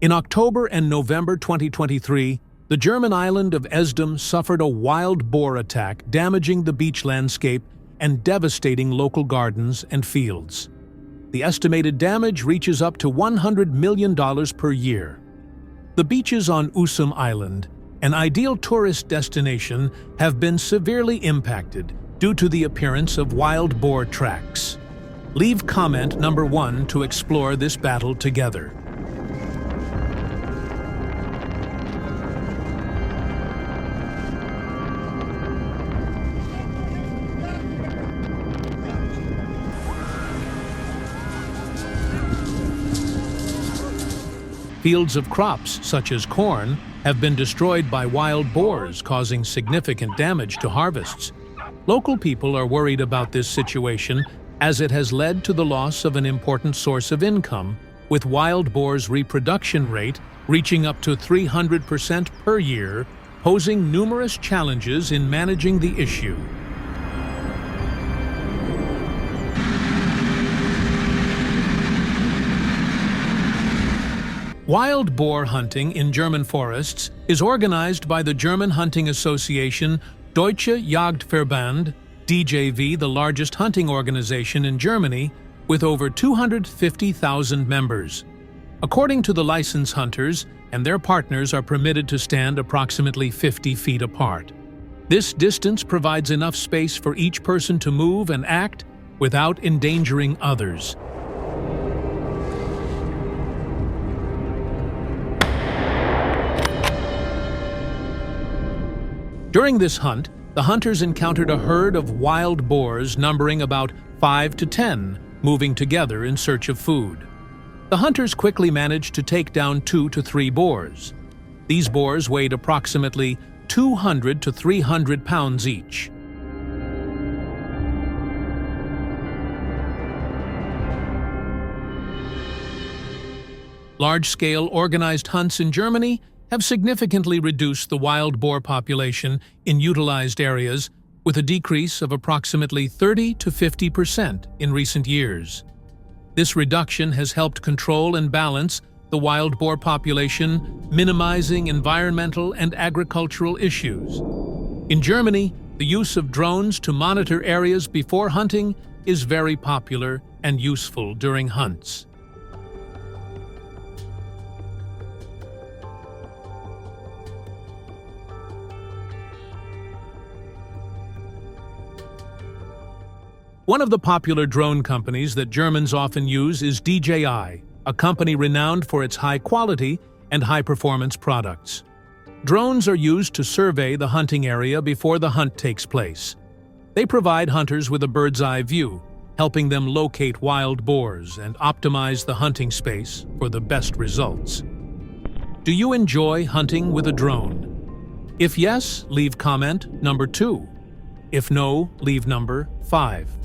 In October and November 2023, the German island of Esdom suffered a wild boar attack, damaging the beach landscape and devastating local gardens and fields. The estimated damage reaches up to $100 million per year. The beaches on Usum Island, an ideal tourist destination, have been severely impacted due to the appearance of wild boar tracks. Leave comment number 1 to explore this battle together. Fields of crops, such as corn, have been destroyed by wild boars, causing significant damage to harvests. Local people are worried about this situation as it has led to the loss of an important source of income, with wild boars' reproduction rate reaching up to 300% per year, posing numerous challenges in managing the issue. Wild boar hunting in German forests is organized by the German hunting association Deutsche Jagdverband, DJV, the largest hunting organization in Germany, with over 250,000 members. According to the license, hunters and their partners are permitted to stand approximately 50 feet apart. This distance provides enough space for each person to move and act without endangering others. During this hunt, the hunters encountered a herd of wild boars numbering about 5 to 10, moving together in search of food. The hunters quickly managed to take down 2 to 3 boars. These boars weighed approximately 200 to 300 pounds each. Large-scale organized hunts in Germany have significantly reduced the wild boar population in utilized areas, with a decrease of approximately 30 to 50% in recent years. This reduction has helped control and balance the wild boar population, minimizing environmental and agricultural issues. In Germany, the use of drones to monitor areas before hunting is very popular and useful during hunts. One of the popular drone companies that Germans often use is DJI, a company renowned for its high quality and high-performance products. Drones are used to survey the hunting area before the hunt takes place. They provide hunters with a bird's-eye view, helping them locate wild boars and optimize the hunting space for the best results. Do you enjoy hunting with a drone? If yes, leave comment number 2. If no, leave number 5.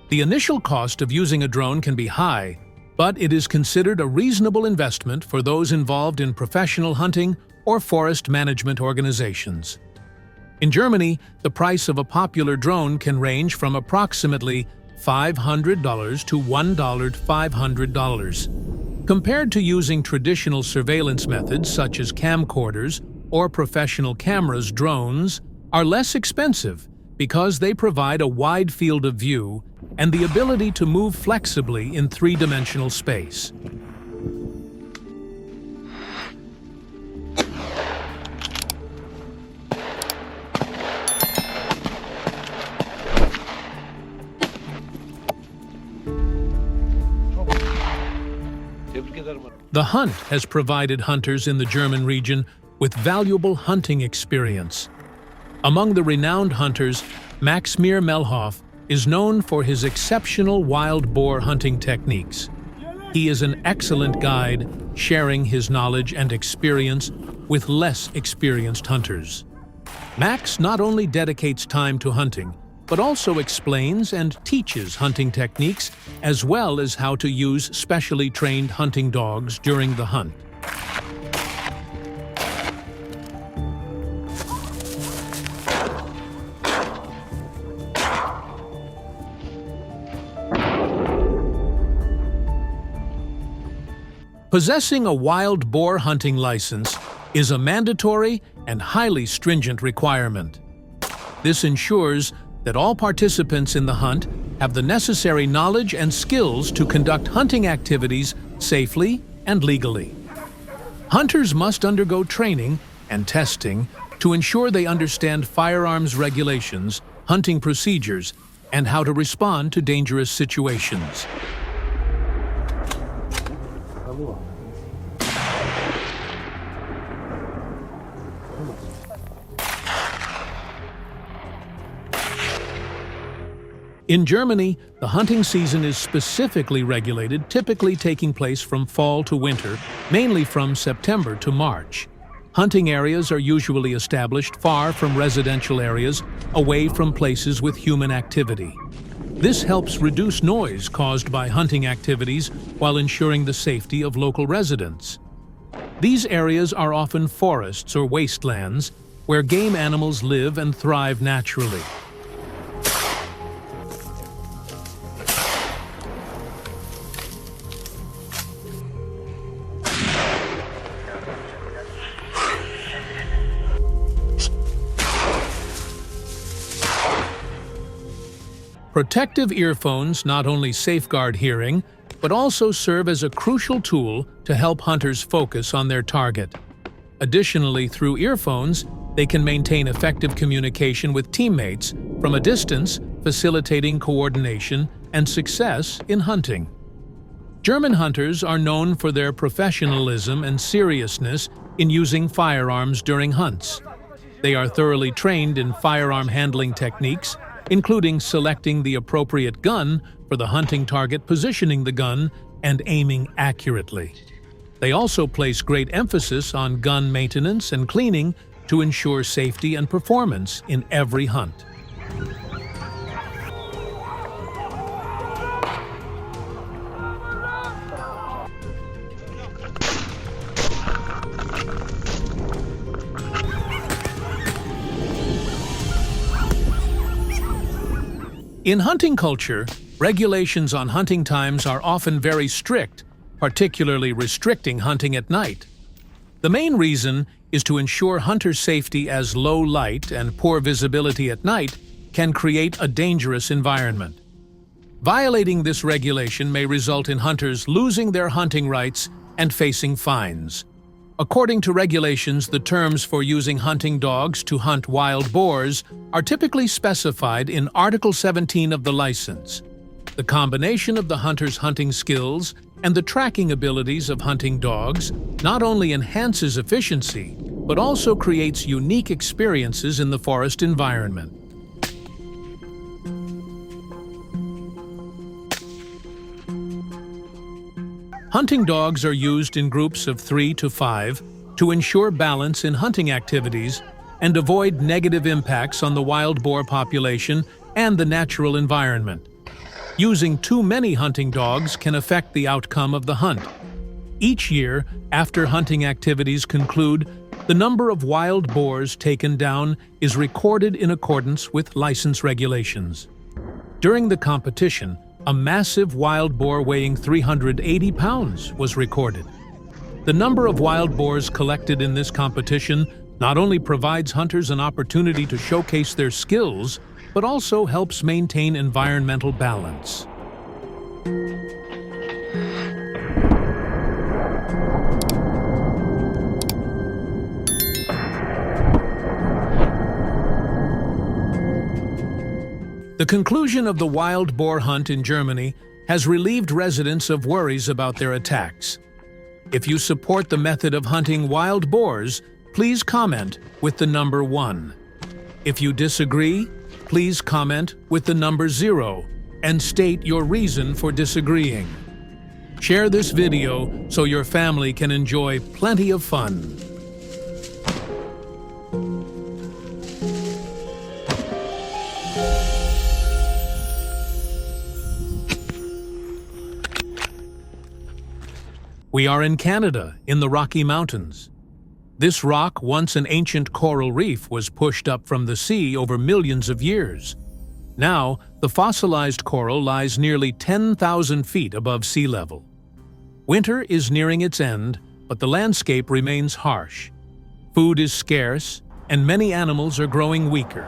The initial cost of using a drone can be high, but it is considered a reasonable investment for those involved in professional hunting or forest management organizations. In Germany, the price of a popular drone can range from approximately $500 to $1,500. Compared to using traditional surveillance methods such as camcorders or professional cameras, drones are less expensive because they provide a wide field of view and the ability to move flexibly in three-dimensional space. The hunt has provided hunters in the German region with valuable hunting experience. Among the renowned hunters, Max Melhoff is known for his exceptional wild boar hunting techniques. He is an excellent guide, sharing his knowledge and experience with less experienced hunters. Max not only dedicates time to hunting, but also explains and teaches hunting techniques as well as how to use specially trained hunting dogs during the hunt. Possessing a wild boar hunting license is a mandatory and highly stringent requirement. This ensures that all participants in the hunt have the necessary knowledge and skills to conduct hunting activities safely and legally. Hunters must undergo training and testing to ensure they understand firearms regulations, hunting procedures, and how to respond to dangerous situations. In Germany, the hunting season is specifically regulated, typically taking place from fall to winter, mainly from September to March. Hunting areas are usually established far from residential areas, away from places with human activity. This helps reduce noise caused by hunting activities while ensuring the safety of local residents. These areas are often forests or wastelands where game animals live and thrive naturally. Protective earphones not only safeguard hearing, but also serve as a crucial tool to help hunters focus on their target. Additionally, through earphones, they can maintain effective communication with teammates from a distance, facilitating coordination and success in hunting. German hunters are known for their professionalism and seriousness in using firearms during hunts. They are thoroughly trained in firearm handling techniques, including selecting the appropriate gun for the hunting target, positioning the gun, and aiming accurately. They also place great emphasis on gun maintenance and cleaning to ensure safety and performance in every hunt. In hunting culture, regulations on hunting times are often very strict, particularly restricting hunting at night. The main reason is to ensure hunter safety, as low light and poor visibility at night can create a dangerous environment. Violating this regulation may result in hunters losing their hunting rights and facing fines. According to regulations, the terms for using hunting dogs to hunt wild boars are typically specified in Article 17 of the license. The combination of the hunter's hunting skills and the tracking abilities of hunting dogs not only enhances efficiency, but also creates unique experiences in the forest environment. Hunting dogs are used in groups of 3 to 5 to ensure balance in hunting activities and avoid negative impacts on the wild boar population and the natural environment. Using too many hunting dogs can affect the outcome of the hunt. Each year, after hunting activities conclude, the number of wild boars taken down is recorded in accordance with license regulations. During the competition, a massive wild boar weighing 380 pounds was recorded. The number of wild boars collected in this competition not only provides hunters an opportunity to showcase their skills, but also helps maintain environmental balance. The conclusion of the wild boar hunt in Germany has relieved residents of worries about their attacks. If you support the method of hunting wild boars, please comment with the number 1. If you disagree, please comment with the number 0 and state your reason for disagreeing. Share this video so your family can enjoy plenty of fun. We are in Canada, in the Rocky Mountains. This rock, once an ancient coral reef, was pushed up from the sea over millions of years. Now, the fossilized coral lies nearly 10,000 feet above sea level. Winter is nearing its end, but the landscape remains harsh. Food is scarce, and many animals are growing weaker.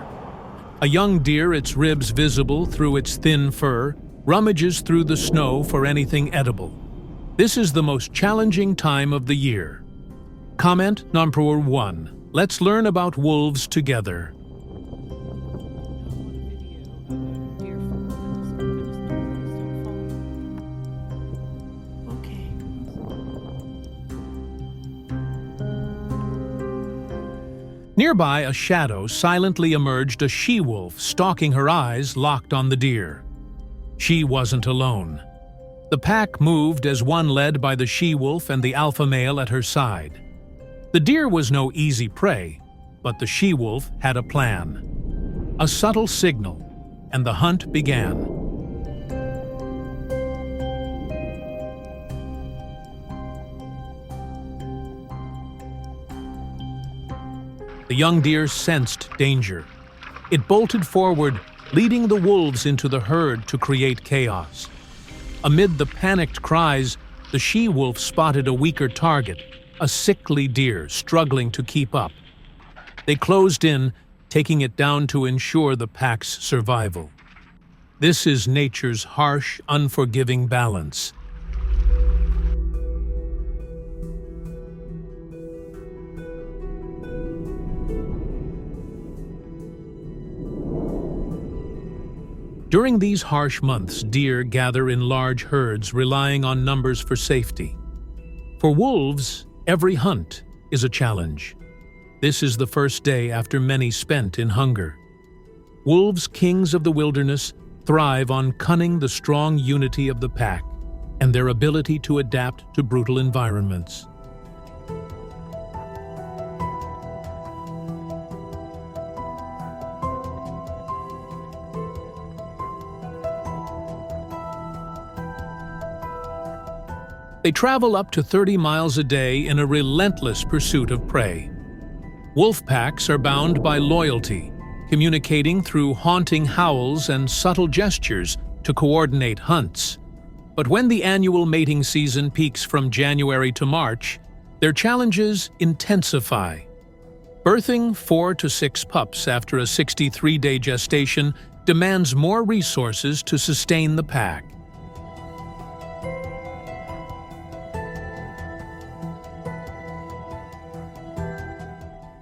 A young deer, its ribs visible through its thin fur, rummages through the snow for anything edible. This is the most challenging time of the year. Comment number 1. Let's learn about wolves together. Nearby, a shadow silently emerged, a she-wolf stalking, her eyes locked on the deer. She wasn't alone. The pack moved as one led by the she-wolf and the alpha male at her side. The deer was no easy prey, but the she-wolf had a plan. A subtle signal, and the hunt began. The young deer sensed danger. It bolted forward, leading the wolves into the herd to create chaos. Amid the panicked cries, the she-wolf spotted a weaker target, a sickly deer struggling to keep up. They closed in, taking it down to ensure the pack's survival. This is nature's harsh, unforgiving balance. During these harsh months, deer gather in large herds, relying on numbers for safety. For wolves, every hunt is a challenge. This is the first day after many spent in hunger. Wolves, kings of the wilderness, thrive on cunning, the strong unity of the pack, and their ability to adapt to brutal environments. They travel up to 30 miles a day in a relentless pursuit of prey. Wolf packs are bound by loyalty, communicating through haunting howls and subtle gestures to coordinate hunts. But when the annual mating season peaks from January to March, their challenges intensify. Birthing 4 to 6 pups after a 63-day gestation demands more resources to sustain the pack.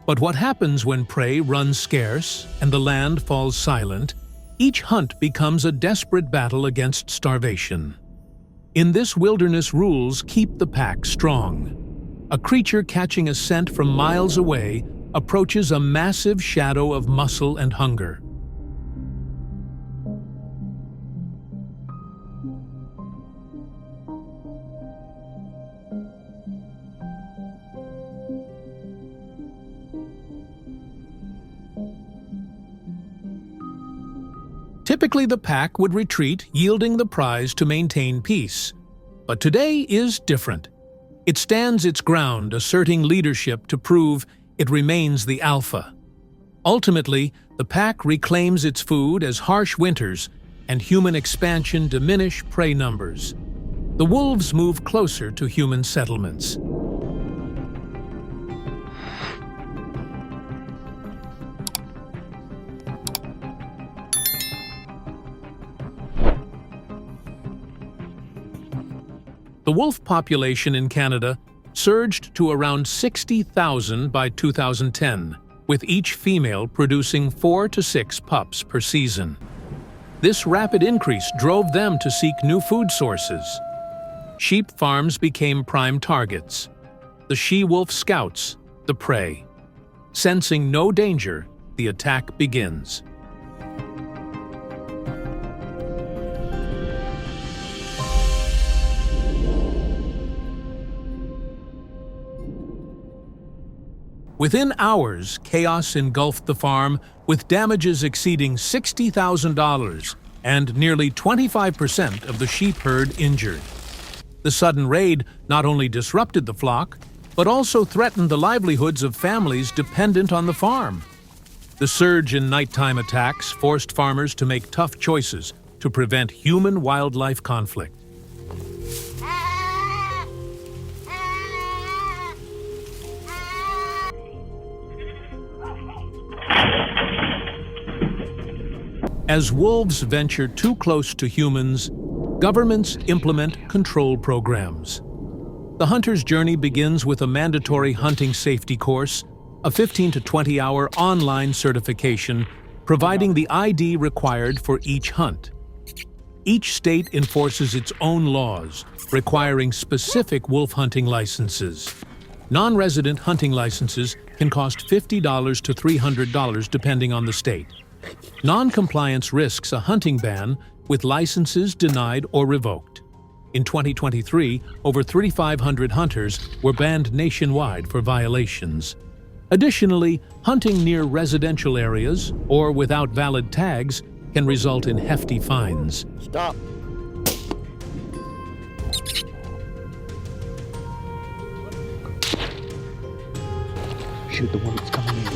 But what happens when prey runs scarce and the land falls silent? Each hunt becomes a desperate battle against starvation. In this wilderness, rules keep the pack strong. A creature catching a scent from miles away approaches a massive shadow of muscle and hunger. Typically, the pack would retreat, yielding the prize to maintain peace. But today is different. It stands its ground, asserting leadership to prove it remains the alpha. Ultimately, the pack reclaims its food as harsh winters and human expansion diminish prey numbers. The wolves move closer to human settlements. The wolf population in Canada surged to around 60,000 by 2010, with each female producing 4 to 6 pups per season. This rapid increase drove them to seek new food sources. Sheep farms became prime targets. The she-wolf scouts the prey. Sensing no danger, the attack begins. Within hours, chaos engulfed the farm, with damages exceeding $60,000 and nearly 25% of the sheep herd injured. The sudden raid not only disrupted the flock, but also threatened the livelihoods of families dependent on the farm. The surge in nighttime attacks forced farmers to make tough choices to prevent human-wildlife conflict. As wolves venture too close to humans, governments implement control programs. The hunter's journey begins with a mandatory hunting safety course, a 15 to 20-hour online certification, providing the ID required for each hunt. Each state enforces its own laws, requiring specific wolf hunting licenses. Non-resident hunting licenses can cost $50 to $300 depending on the state. Non-compliance risks a hunting ban, with licenses denied or revoked. In 2023, over 3,500 hunters were banned nationwide for violations. Additionally, hunting near residential areas or without valid tags can result in hefty fines. Stop. Shoot the one that's coming in,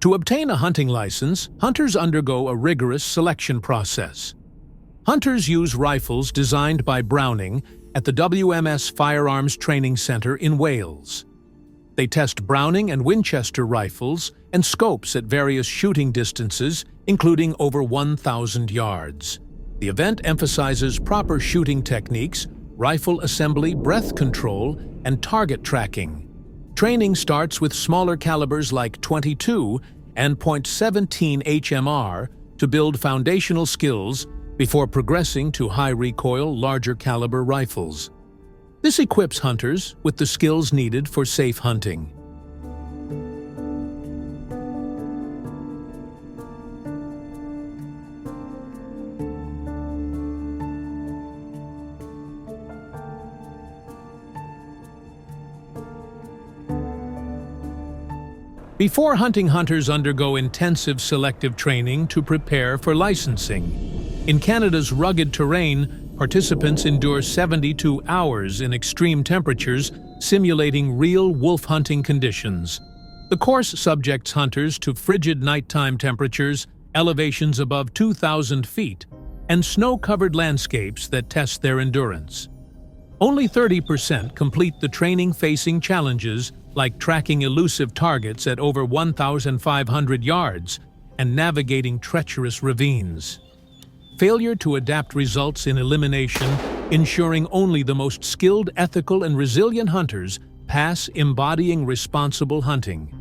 To obtain a hunting license, hunters undergo a rigorous selection process. Hunters use rifles designed by Browning at the WMS Firearms Training Center in Wales. They test Browning and Winchester rifles and scopes at various shooting distances, including over 1,000 yards. The event emphasizes proper shooting techniques, rifle assembly, breath control, and target tracking. Training starts with smaller calibers like .22 and .17 HMR to build foundational skills before progressing to high-recoil, larger caliber rifles. This equips hunters with the skills needed for safe hunting. Before hunting, hunters undergo intensive selective training to prepare for licensing. In Canada's rugged terrain, participants endure 72 hours in extreme temperatures, simulating real wolf hunting conditions. The course subjects hunters to frigid nighttime temperatures, elevations above 2,000 feet, and snow-covered landscapes that test their endurance. Only 30% complete the training-facing challenges, like tracking elusive targets at over 1,500 yards and navigating treacherous ravines. Failure to adapt results in elimination, ensuring only the most skilled, ethical, and resilient hunters pass embodying responsible hunting.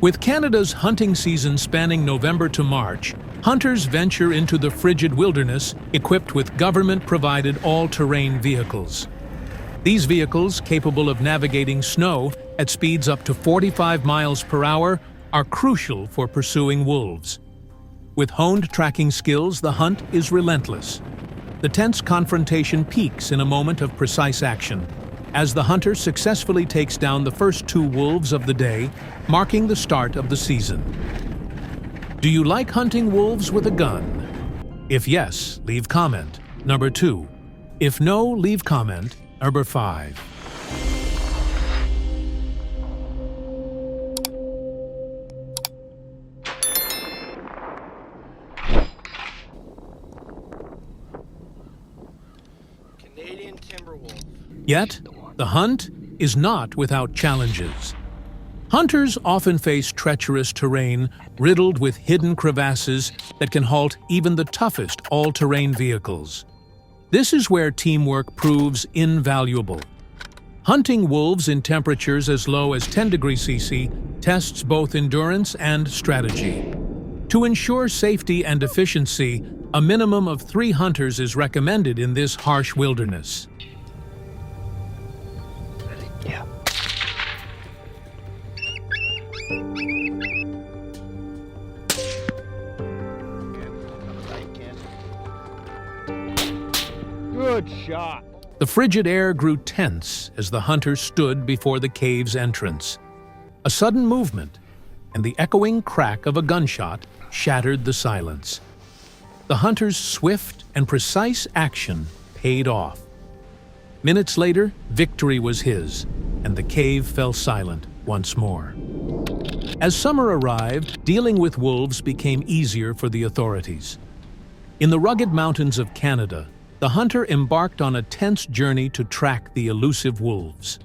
With Canada's hunting season spanning November to March, hunters venture into the frigid wilderness equipped with government-provided all-terrain vehicles. These vehicles, capable of navigating snow at speeds up to 45 miles per hour, are crucial for pursuing wolves. With honed tracking skills, the hunt is relentless. The tense confrontation peaks in a moment of precise action, as the hunter successfully takes down the first 2 wolves of the day, marking the start of the season. Do you like hunting wolves with a gun? If yes, leave comment number 2. If no, leave comment number 5. Canadian timber wolf. Yet, the hunt is not without challenges. Hunters often face treacherous terrain riddled with hidden crevasses that can halt even the toughest all-terrain vehicles. This is where teamwork proves invaluable. Hunting wolves in temperatures as low as 10 degrees CC tests both endurance and strategy. To ensure safety and efficiency, a minimum of 3 hunters is recommended in this harsh wilderness. Yeah. Good shot. The frigid air grew tense as the hunter stood before the cave's entrance. A sudden movement, and the echoing crack of a gunshot shattered the silence. The hunter's swift and precise action paid off. Minutes later, victory was his, and the cave fell silent once more. As summer arrived, dealing with wolves became easier for the authorities. In the rugged mountains of Canada, the hunter embarked on a tense journey to track the elusive wolves.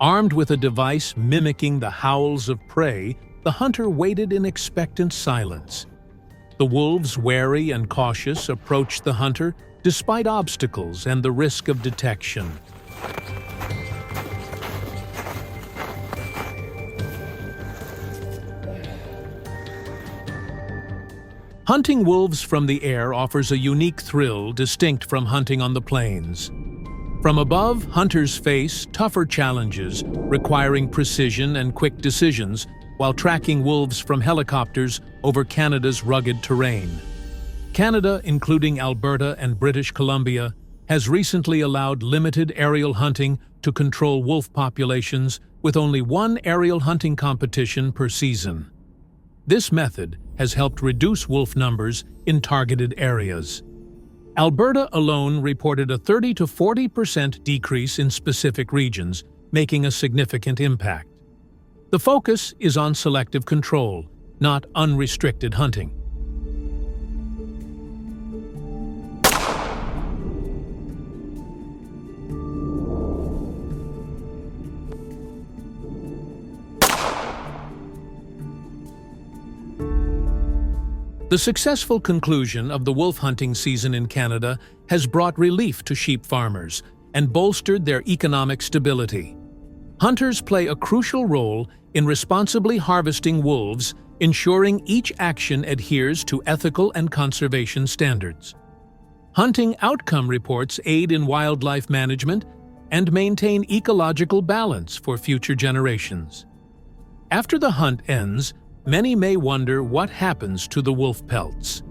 Armed with a device mimicking the howls of prey, the hunter waited in expectant silence. The wolves, wary and cautious, approached the hunter despite obstacles and the risk of detection. Hunting wolves from the air offers a unique thrill distinct from hunting on the plains. From above, hunters face tougher challenges requiring precision and quick decisions while tracking wolves from helicopters over Canada's rugged terrain. Canada, including Alberta and British Columbia, has recently allowed limited aerial hunting to control wolf populations with only one aerial hunting competition per season. This method has helped reduce wolf numbers in targeted areas. Alberta alone reported a 30 to 40% decrease in specific regions, making a significant impact. The focus is on selective control, not unrestricted hunting. The successful conclusion of the wolf hunting season in Canada has brought relief to sheep farmers and bolstered their economic stability. Hunters play a crucial role in responsibly harvesting wolves, ensuring each action adheres to ethical and conservation standards. Hunting outcome reports aid in wildlife management and maintain ecological balance for future generations. After the hunt ends, many may wonder what happens to the wolf pelts.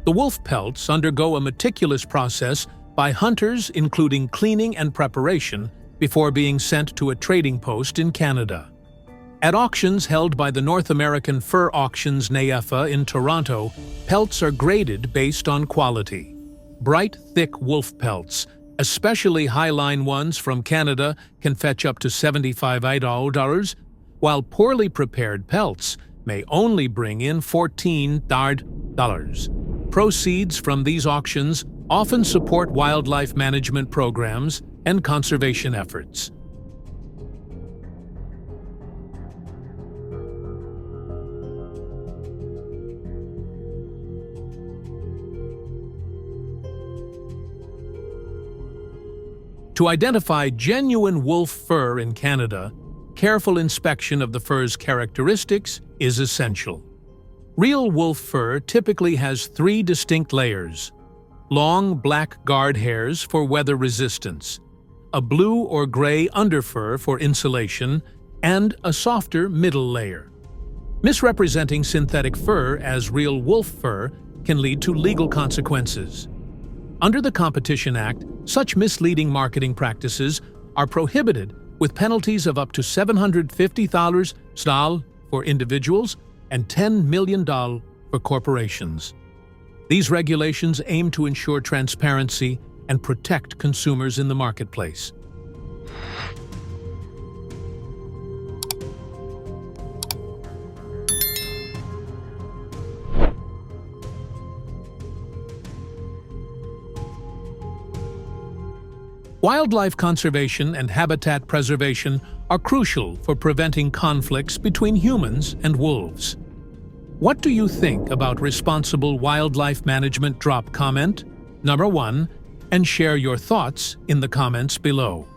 The wolf pelts undergo a meticulous process by hunters, including cleaning and preparation, before being sent to a trading post in Canada. At auctions held by the North American Fur Auctions NAEFA in Toronto, pelts are graded based on quality. Bright, thick wolf pelts, especially high-line ones from Canada, can fetch up to $75, while poorly prepared pelts may only bring in $14. Proceeds from these auctions often support wildlife management programs and conservation efforts. To identify genuine wolf fur in Canada, careful inspection of the fur's characteristics is essential. Real wolf fur typically has 3 distinct layers: long black guard hairs for weather resistance, a blue or gray underfur for insulation, and a softer middle layer. Misrepresenting synthetic fur as real wolf fur can lead to legal consequences. Under the Competition Act, such misleading marketing practices are prohibited, with penalties of up to $750,000 for individuals and $10 million for corporations. These regulations aim to ensure transparency and protect consumers in the marketplace. Wildlife conservation and habitat preservation are crucial for preventing conflicts between humans and wolves. What do you think about responsible wildlife management? Drop comment number 1 and share your thoughts in the comments below.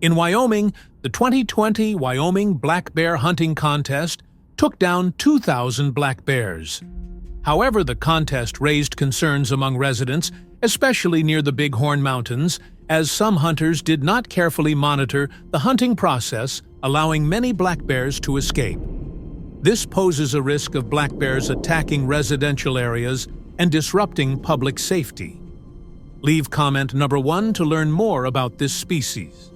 In Wyoming, the 2020 Wyoming Black Bear Hunting Contest took down 2,000 black bears. However, the contest raised concerns among residents, especially near the Bighorn Mountains, as some hunters did not carefully monitor the hunting process, allowing many black bears to escape. This poses a risk of black bears attacking residential areas and disrupting public safety. Leave comment number 1 to learn more about this species.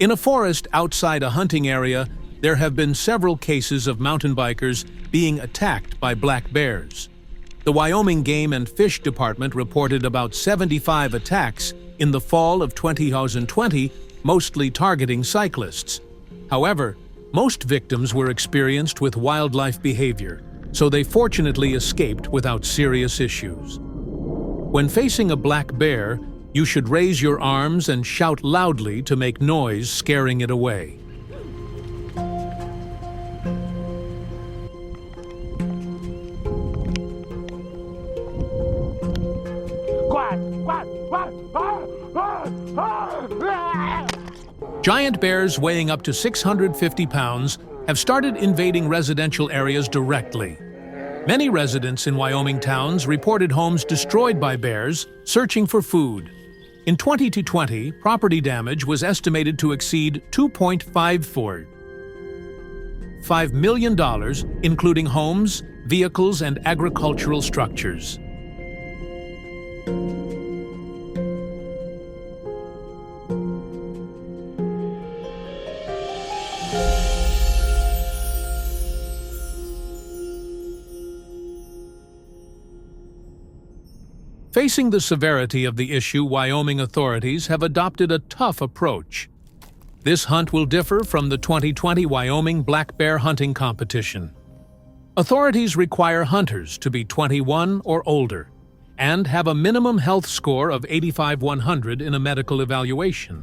In a forest outside a hunting area, there have been several cases of mountain bikers being attacked by black bears. The Wyoming Game and Fish Department reported about 75 attacks in the fall of 2020, mostly targeting cyclists. However, most victims were experienced with wildlife behavior, so they fortunately escaped without serious issues. When facing a black bear, you should raise your arms and shout loudly to make noise, scaring it away. Giant bears weighing up to 650 pounds have started invading residential areas directly. Many residents in Wyoming towns reported homes destroyed by bears searching for food. In 2020, property damage was estimated to exceed $2.5 million, including homes, vehicles, and agricultural structures. Facing the severity of the issue, Wyoming authorities have adopted a tough approach. This hunt will differ from the 2020 Wyoming black bear hunting competition. Authorities require hunters to be 21 or older and have a minimum health score of 85/100 in a medical evaluation.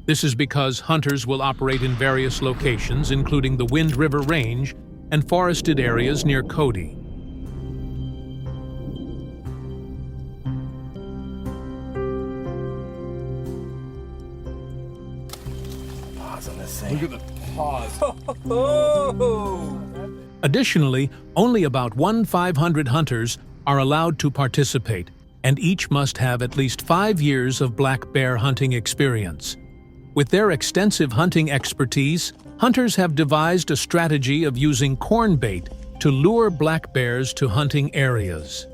This is because hunters will operate in various locations, including the Wind River Range and forested areas near Cody. Look at the paws. Additionally, only about 1/500 hunters are allowed to participate, and each must have at least 5 years of black bear hunting experience. With their extensive hunting expertise, hunters have devised a strategy of using corn bait to lure black bears to hunting areas.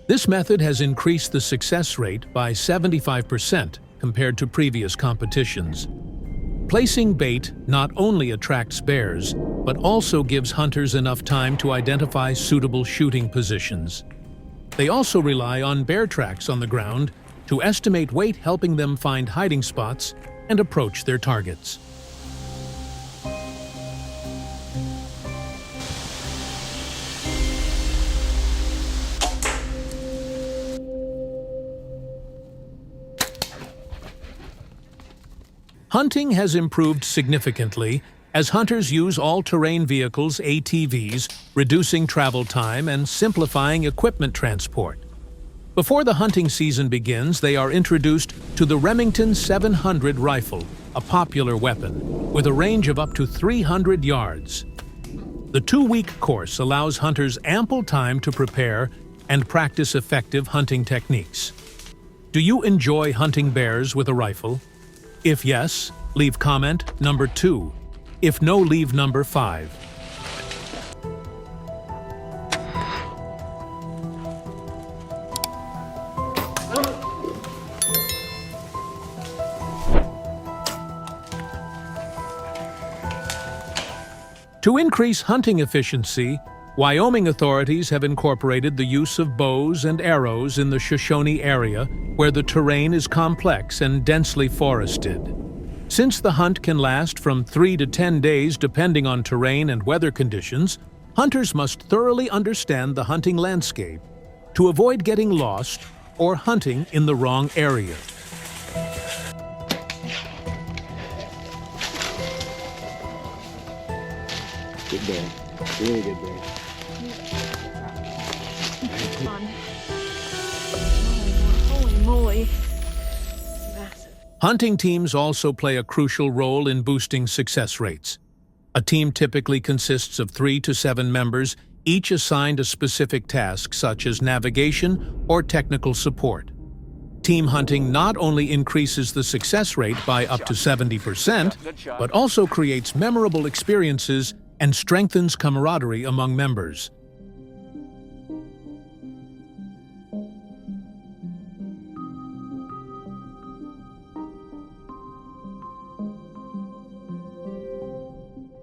This method has increased the success rate by 75% compared to previous competitions. Placing bait not only attracts bears, but also gives hunters enough time to identify suitable shooting positions. They also rely on bear tracks on the ground to estimate weight, helping them find hiding spots and approach their targets. Hunting has improved significantly as hunters use all-terrain vehicles, ATVs, reducing travel time and simplifying equipment transport. Before the hunting season begins, they are introduced to the Remington 700 rifle, a popular weapon, with a range of up to 300 yards. The 2-week course allows hunters ample time to prepare and practice effective hunting techniques. Do you enjoy hunting bears with a rifle? If yes, leave comment number 2. If no, leave number 5. To increase hunting efficiency, Wyoming authorities have incorporated the use of bows and arrows in the Shoshone area, where the terrain is complex and densely forested. Since the hunt can last from 3 to 10 days depending on terrain and weather conditions, hunters must thoroughly understand the hunting landscape to avoid getting lost or hunting in the wrong area. Good bear. Really good bear. Come on. Holy moly. Massive. Hunting teams also play a crucial role in boosting success rates. A team typically consists of 3 to 7 members, each assigned a specific task such as navigation or technical support. Team hunting not only increases the success rate by up to 70%, but also creates memorable experiences and strengthens camaraderie among members.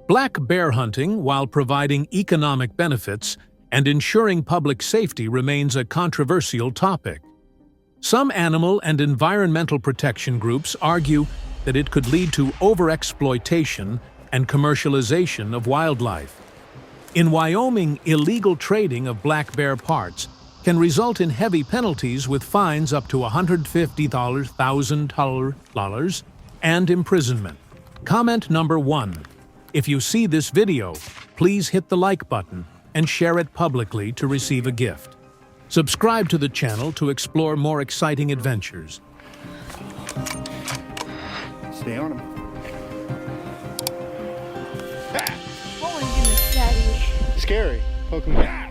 Black bear hunting, while providing economic benefits and ensuring public safety, remains a controversial topic. Some animal and environmental protection groups argue that it could lead to overexploitation and commercialization of wildlife. In Wyoming, illegal trading of black bear parts can result in heavy penalties with fines up to $150,000 and imprisonment. Comment number 1. If you see this video, please hit the like button and share it publicly to receive a gift. Subscribe to the channel to explore more exciting adventures. Stay on him. Oh my goodness, Daddy. Scary. Poke him.